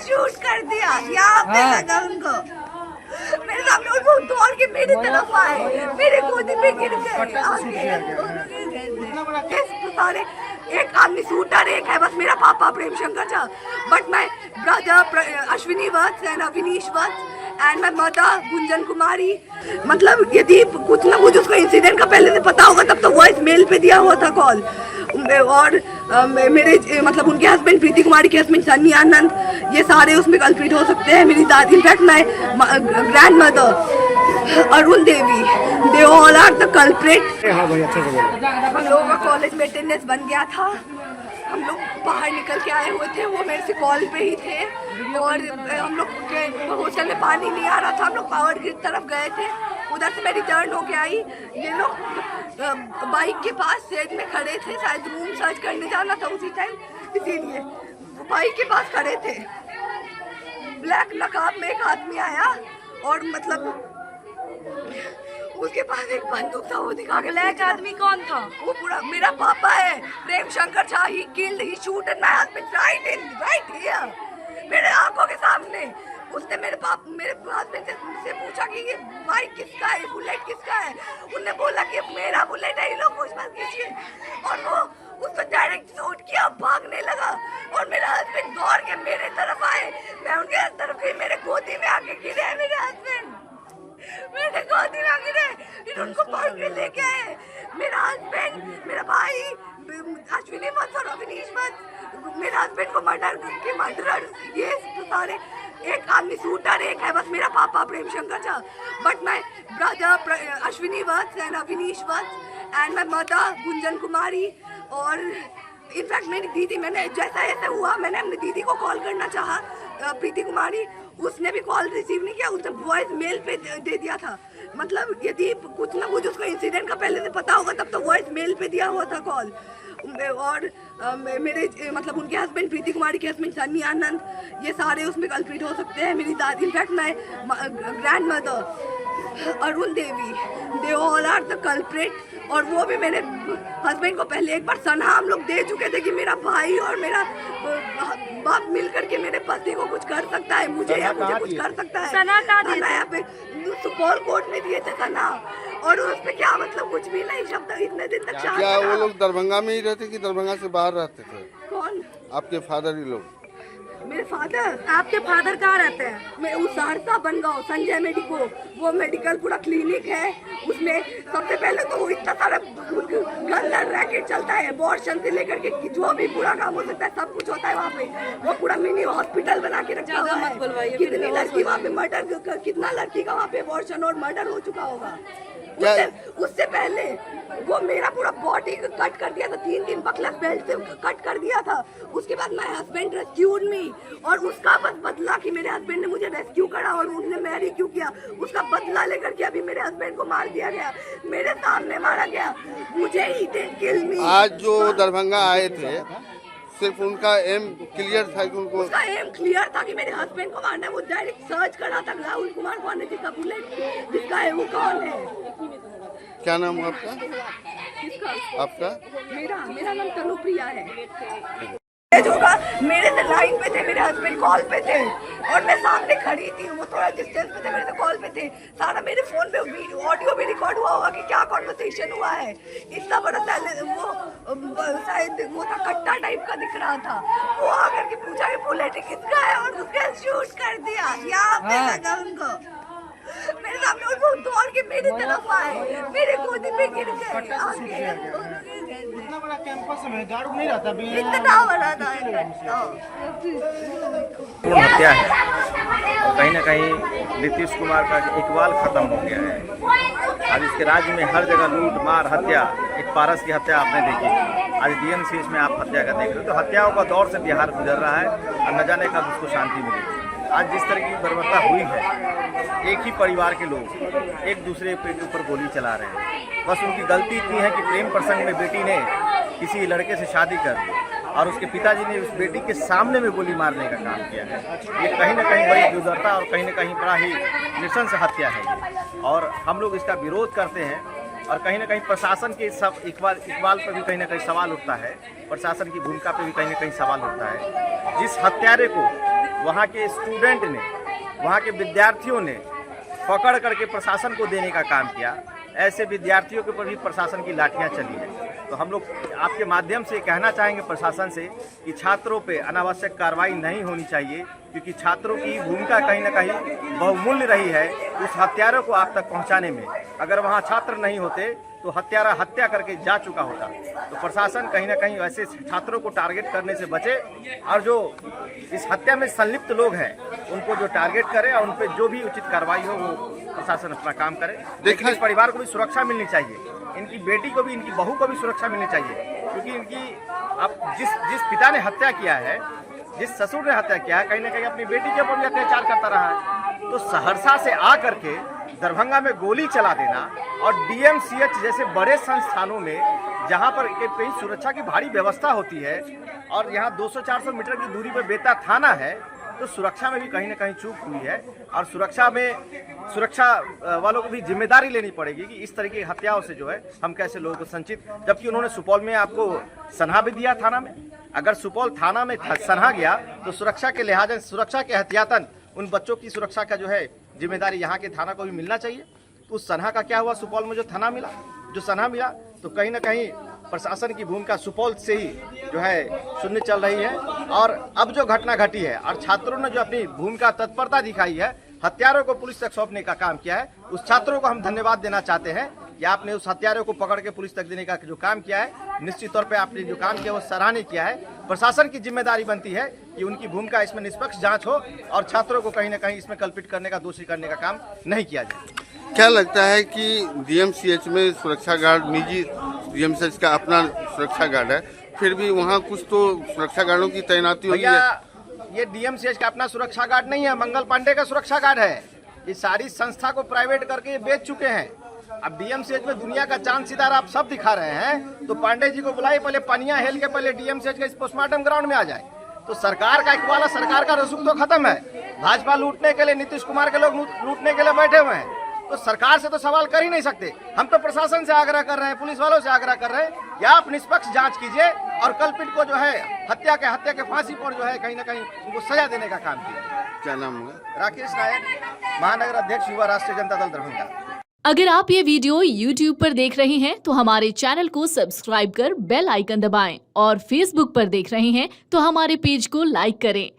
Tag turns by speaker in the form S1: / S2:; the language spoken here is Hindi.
S1: शूट कर दिया यहाँ पे लगा उनको मेरे सामने, और वो दौड़ के मेरी तरफ आए, मेरे गोदी में गिर गए। सारे एक आदमी शूटर एक है बस, मेरा पापा Prem Shankar Jha, but my brother Ashwini Vats and Avinish Vats and my mother Gunjan Kumari. मतलब यदि कुछ ना कुछ उसको इंसिडेंट का पहले से पता होगा तब तो वॉइस मेल पे दिया हुआ था कॉल। और मेरे मतलब उनके हस्बैंड प्रीति कुमारी के हस्बैंड सन्नी आनंद, ये सारे उसमें कल्प्रिट हो सकते हैं। मेरी दादी, in fact my grandmother Arun Devi, they all are the culprit. हम लोगों का कॉलेज में अटेंडेंस बन गया था, हम लोग बाहर निकल के आए हुए थे, वो मेरे से कॉल पे ही थे और हम लोग के हॉस्टल में पानी नहीं आ रहा था, हम लोग पावर ग्रिड तरफ गए थे, उधर से मैं रिटर्न होके आई। ये लोग बाइक के पास सेट में खड़े थे, शायद रूम सर्च करने जाना था उसी टाइम, इसीलिए बाइक के पास खड़े थे। ब्लैक नकाब में एक आदमी आया और मतलब उसके पास एक बंदूक था, वो दिखा के। ब्लैक आदमी कौन था? वो पूरा मेरा पापा है, Prem Shankar Jha. He killed, he shooted my husband right here, मेरे आंखों के सामने। उसने मेरे हस्बैंड से पूछा कि ये बाइक किसका है, बुलेट किसका है। उन्होंने बोला कि मेरा बुलेट है, ये लोग मुझ पर खींचिए, और वो उसको डायरेक्ट शूट किया, भागने लगा। और मेरा हस्बैंड दौड़ के मेरे तरफ आए, मैं उनके तरफ गई, मेरे गोदी में आके गिरे मेरे हस्बैंड, मेरे गोदी में गिरे, फिर उनको पकड़ के लेके आए। मेरा हस्बैंड, मेरा भाई अश्विनी वत्स और अविनीश वत्स, मेरे हस्बैंड को मर्डर ये सारे एक आदमी शूटर एक है बस, मेरा पापा Prem Shankar Jha, but my brother Ashwini Vats and Avinish Vats and my mother Gunjan Kumari. और इनफैक्ट मेरी दीदी, मैंने जैसा ऐसे हुआ मैंने अपनी दीदी को कॉल करना चाहा, प्रीति कुमारी, उसने भी कॉल रिसीव नहीं किया, उसने वॉइस मेल पे दे दिया था। मतलब यदि कुछ ना कुछ उसको इंसिडेंट का पहले से पता होगा तब तो वॉइस मेल पे दिया हुआ था कॉल। और मेरे मतलब उनके हस्बैंड प्रीति कुमारी के हस्बैंड सन्नी आनंद, ये सारे उसमें कल्प्रिट हो सकते हैं। मेरी दादी, in fact my grandmother Arun Devi, they all are the culprit. और वो भी मेरे हस्बैंड को पहले एक बार सना हम लोग दे चुके थे कि मेरा भाई और मेरा बाप मिल करके मेरे पति को कुछ कर सकता है, मुझे कुछ कर सकता है। सना यहाँ पे सुपौल कोर्ट में दिए थे सना, और उस पे क्या मतलब कुछ भी नहीं, शब्द इतने दिन तक।
S2: क्या वो लोग दरभंगा में ही रहते कि दरभंगा से बाहर रहते थे?
S1: कौन?
S2: आपके फादर ही लोग?
S1: मेरे फादर? आपके फादर कहाँ रहते हैं? मैं उस सहरसा बनगांव संजय मेडिको, वो मेडिकल पूरा क्लिनिक है, उसमें सबसे पहले तो वो इतना सारा गंदा रैकेट चलता है, अबॉर्शन से लेकर के जो भी पूरा काम हो सकता है सब कुछ होता है वहाँ पे। वो पूरा मिनी हॉस्पिटल बना के रखा हुआ है। कितनी लड़की वहाँ पे मर्डर, कितना लड़की का वहाँ पे अबॉर्शन और मर्डर हो चुका होगा। उससे पहले वो मेरा पूरा बॉडी कट कर दिया था, 3 दिन बकलस बेल्ट से कट कर दिया था। उसके बाद माय हस्बैंड रेस्क्यूड मी, और उसका बस बदला कि मेरे हस्बैंड ने मुझे रेस्क्यू करा और उन्होंने मैरी क्यों किया, उसका बदला लेकर के अभी मेरे हस्बैंड को मार दिया गया, मेरे सामने मारा गया। मुझे ही किल मी।
S2: आज जो दरभंगा आए थे, सिर्फ उनका एम क्लियर था कि उनको,
S1: उसका एम क्लियर था कि मेरे हस्बैंड को मारना है। वो डायरेक्ट सर्च करा था राहुल कुमार कौन है, जिसका बुलेट जिसका है वो कौन है।
S2: क्या नाम है आपका?
S1: किसका?
S2: आपका?
S1: मेरा नाम तनुप्रिया है। मेरे से लाइन पे थे, मेरे हस्बैंड कॉल पे थे और मैं सामने खड़ी थी, वो थोड़ा डिस्टेंस पे थे, मेरे से कॉल पे थे। सारा मेरे फोन पे ऑडियो भी रिकॉर्ड हुआ होगा कि क्या कॉन्वर्सेशन हुआ है। इतना बड़ा वो शायद वो था, कट्टा टाइप का दिख रहा था। वो आकर के पूछा कि बुलेट किसका है और उसका शूट कर दिया यहाँ पे लगा उनको मेरे सामने, और वो दौड़ के मेरी तरफ आए, मेरे गोदी में गिर गए।
S3: इतना बड़ा कैंपस में गार्ड नहीं रहता,
S1: इतना बड़ा था।
S4: हत्या है और कहीं ना कहीं नीतीश कुमार का इकबाल खत्म हो गया है। आज इसके राज्य में हर जगह लूट मार हत्या, एक पारस की हत्या आपने देखी, आज DNC में आप हत्या का देख रहे हो। तो हत्याओं का दौर से बिहार गुजर रहा है और न जाने कब उसको शांति मिलेगी। आज जिस तरह की बर्बरता हुई है, एक ही परिवार के लोग एक दूसरे के ऊपर गोली चला रहे हैं। बस उनकी गलती इतनी है कि प्रेम प्रसंग में बेटी ने किसी लड़के से शादी कर दी और उसके पिताजी ने उस बेटी के सामने में गोली मारने का काम किया है। ये कहीं ना कहीं बड़ी गुजरता और कहीं ना कहीं बड़ा ही नृशंस हत्या है और हम लोग इसका विरोध करते हैं। और कहीं ना कहीं प्रशासन के सब इकबाल पर भी कहीं ना कहीं सवाल उठता है, प्रशासन की भूमिका पे भी कहीं ना कहीं सवाल उठता है। जिस हत्यारे को वहाँ के स्टूडेंट ने, वहाँ के विद्यार्थियों ने पकड़ करके प्रशासन को देने का काम किया। ऐसे विद्यार्थियों के ऊपर भी प्रशासन की लाठियां चली है। तो हम लोग आपके माध्यम से कहना चाहेंगे प्रशासन से कि छात्रों पे अनावश्यक कार्रवाई नहीं होनी चाहिए, क्योंकि छात्रों की भूमिका कहीं ना कहीं बहुमूल्य रही है उस हत्यारों को आप तक पहुंचाने में। अगर वहां छात्र नहीं होते तो हत्यारा हत्या करके जा चुका होता। तो प्रशासन कहीं ना कहीं ऐसे छात्रों को टारगेट करने से बचे और जो इस हत्या में संलिप्त लोग हैं उनको जो टारगेट करे और उन पर जो भी उचित कार्रवाई हो वो प्रशासन अपना काम करे। लेकिन इस परिवार को भी सुरक्षा मिलनी चाहिए, इनकी बेटी को भी, इनकी बहू को भी सुरक्षा मिलनी चाहिए, क्योंकि इनकी अब जिस पिता ने हत्या किया है, जिस ससुर ने हत्या किया है, कहीं ना कहीं अपनी बेटी के ऊपर भी अत्याचार करता रहा है। तो सहरसा से आ करके दरभंगा में गोली चला देना और डीएमसीएच जैसे बड़े संस्थानों में जहां पर कहीं सुरक्षा की भारी व्यवस्था होती है और यहाँ 200-400 मीटर की दूरी पर बेता थाना है, तो सुरक्षा में भी कहीं ना कहीं चूक हुई है। और सुरक्षा वालों को भी जिम्मेदारी लेनी पड़ेगी कि इस तरह की हत्याओं से जो है हम कैसे लोगों को संचित, जबकि उन्होंने सुपौल में आपको सन्हा भी दिया थाना में। अगर सुपौल थाना में सन्हा गया तो सुरक्षा के लिहाज, सुरक्षा के एहतियातन उन बच्चों की सुरक्षा का जो है जिम्मेदारी यहाँ के थाना को भी मिलना चाहिए। तो उस सन्हा का क्या हुआ? सुपौल में जो सन्हा मिला तो कहीं ना कहीं प्रशासन की भूमिका सुपौल से ही जो है शून्य चल रही है। और अब जो घटना घटी है और छात्रों ने जो अपनी भूमिका तत्परता दिखाई है, हत्यारों को पुलिस तक सौंपने का काम किया है, उस छात्रों को हम धन्यवाद देना चाहते हैं कि आपने उस हत्यारों को पकड़ के पुलिस तक देने का जो काम किया है, निश्चित तौर पे आपने जो काम किया वो सराहनीय किया है। प्रशासन की जिम्मेदारी बनती है कि उनकी भूमिका इसमें निष्पक्ष जांच हो और छात्रों को कहीं ना कहीं इसमें कल्पित करने का, दोषी करने का काम नहीं किया जाए।
S2: क्या लगता है कि डीएमसीएच में सुरक्षा गार्ड, निजी डीएमसीएच का अपना सुरक्षा गार्ड है, फिर भी वहाँ कुछ तो सुरक्षा गार्डों की तैनाती हुई है?
S4: ये डीएमसीएच का अपना सुरक्षा गार्ड नहीं है, मंगल पांडे का सुरक्षा गार्ड है। ये सारी संस्था को प्राइवेट करके ये बेच चुके हैं। अब डीएमसीएच में दुनिया का चांद सितारा आप सब दिखा रहे हैं, तो पांडे जी को बुलाइए, पहले पनिया हेल के पहले डीएमसीएच के पोस्टमार्टम ग्राउंड में आ जाए। तो सरकार का इकबाल, सरकार का रसूख तो खत्म है। भाजपा लूटने के लिए, नीतीश कुमार के लोग लूटने के लिए बैठे हुए हैं, तो सरकार से तो सवाल कर ही नहीं सकते। हम तो प्रशासन से आग्रह कर रहे हैं, पुलिस वालों से आग्रह कर रहे हैं कि आप निष्पक्ष जांच कीजिए और कल्पित को जो है हत्या के फांसी पर जो है कहीं ना कहीं उनको सजा देने का काम कीजिए।
S2: क्या नाम होगा?
S4: राकेश नायक, महानगर अध्यक्ष, युवा राष्ट्रीय जनता दल दरभंगा।
S5: अगर आप ये वीडियो YouTube पर देख रहे हैं तो हमारे चैनल को सब्सक्राइब कर बेल आइकन दबाएं और Facebook पर देख रहे हैं तो हमारे पेज को लाइक करें।